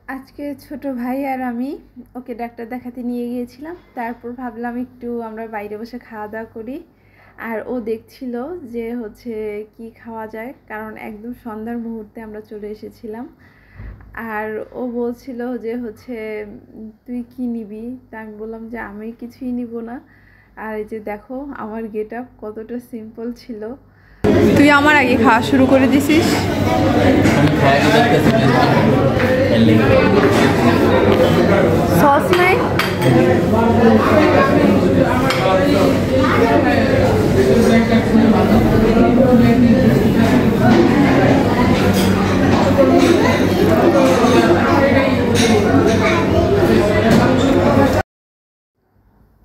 আজকে ছোট ভাই আর আমি ওকে ডাক্তার দেখাতে নিয়ে গিয়েছিলাম। তারপর ভাবলাম একটু আমরা বাইরে বসে খাওয়া দাওয়া করি। আর ও দেখছিল যে কি খাওয়া যায়, কারণ একদম সন্ধ্যার মুহূর্তে আমরা চলে এসেছিলাম। আর ও বলছিল যে তুই কি নিবি? তা আমি বললাম যে আমি কিছুই নিব না। আর এই যে দেখো আমার গেট আপ কতটা সিম্পল ছিল। তুই আমার আগে খাওয়া শুরু করে দিছিস। সস নাই?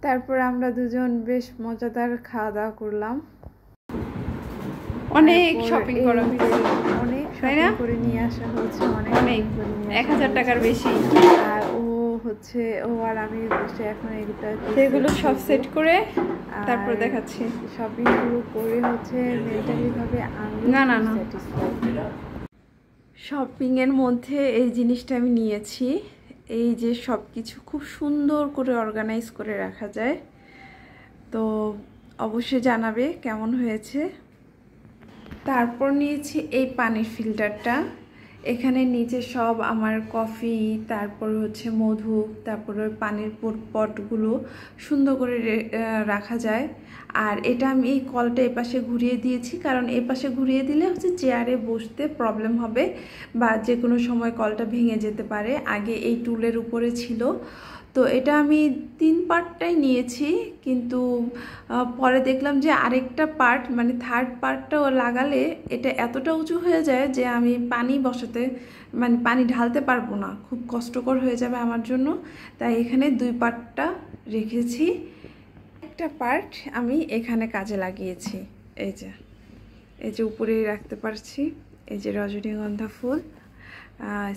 তারপর আমরা দুজন বেশ মজাদার খাওয়া দাওয়া করলাম। অনেক শপিং করা হয়েছে, অনেক শপিং করে নিয়ে আসা হয়েছে, অনেক 1000 টাকার বেশি। আর ও আর আমি বসে এখন এগুলো সব সেট করে তারপর দেখাচ্ছি। শপিংগুলো করে মেন্টালি ভাবে আমি না শপিংয়ের মধ্যে এই জিনিসটা আমি নিয়েছি। এই যে সব কিছু খুব সুন্দর করে অর্গানাইজ করে রাখা যায়। তো অবশ্যই জানাবে কেমন হয়েছে। তারপর নিয়েছি এই পানির ফিল্টারটা। এখানে নিচে সব আমার কফি, তারপর মধু, তারপরে পানির পটগুলো সুন্দর করে রাখা যায়। আর এটা আমি এই কলটা এপাশে ঘুরিয়ে দিয়েছি, কারণ এপাশে ঘুরিয়ে দিলে চেয়ারে বসতে প্রবলেম হবে বা যে কোনো সময় কলটা ভেঙে যেতে পারে। আগে এই টুলের উপরে ছিল। তো এটা আমি 3 পার্টটাই নিয়েছি, কিন্তু পরে দেখলাম যে আরেকটা পার্ট মানে থার্ড পার্টটাও লাগালে এটা এতটা উঁচু হয়ে যায় যে আমি পানি বসাতে মানে পানি ঢালতে পারবো না, খুব কষ্টকর হয়ে যাবে আমার জন্য। তাই এখানে 2 পার্টটা রেখেছি। একটা পার্ট আমি এখানে কাজে লাগিয়েছি। এই যে উপরেই রাখতে পারছি। এই যে রজনীগন্ধা ফুল,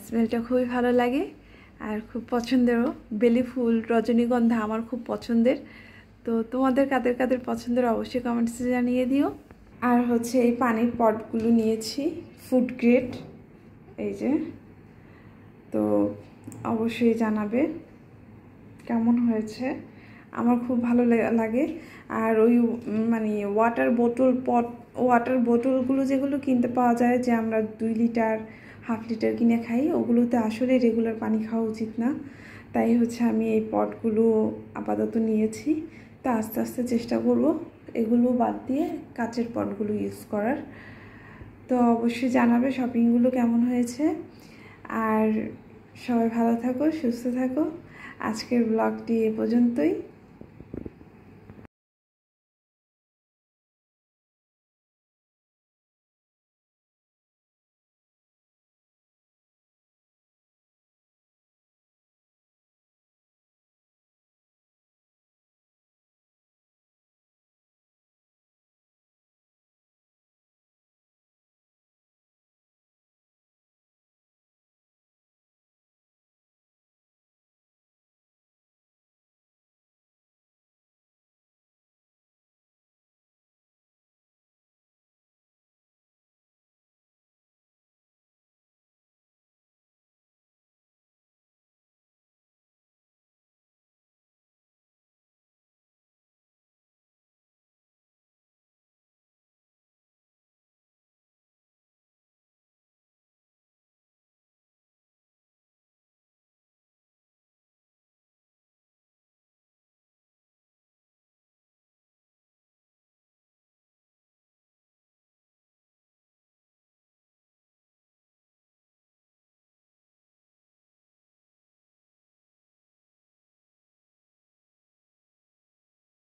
স্মেলটা খুবই ভালো লাগে আর খুব পছন্দেরও। বেলি ফুল, রজনীগন্ধা আমার খুব পছন্দের। তো তোমাদের কাদের কাদের পছন্দের অবশ্যই কমেন্টসে জানিয়ে দিও। আর এই পানির পটগুলো নিয়েছি ফুড গ্রেড। এই যে, তো অবশ্যই জানাবে কেমন হয়েছে। আমার খুব ভালো লাগে। আর ওই মানে ওয়াটার বোতলগুলো যেগুলো কিনতে পাওয়া যায়, যে আমরা 2 লিটার 1/2 লিটার কিনে খাই, ওগুলোতে আসলে রেগুলার পানি খাওয়া উচিত না। তাই আমি এই পটগুলো আপাতত নিয়েছি। তো আস্তে আস্তে চেষ্টা করব এগুলো বাদ দিয়ে কাচের পটগুলো ইউজ করার। তো অবশ্যই জানাবে শপিংগুলো কেমন হয়েছে। আর সবাই ভালো থাকো, সুস্থ থাকো। আজকের ব্লগটি এ পর্যন্তই।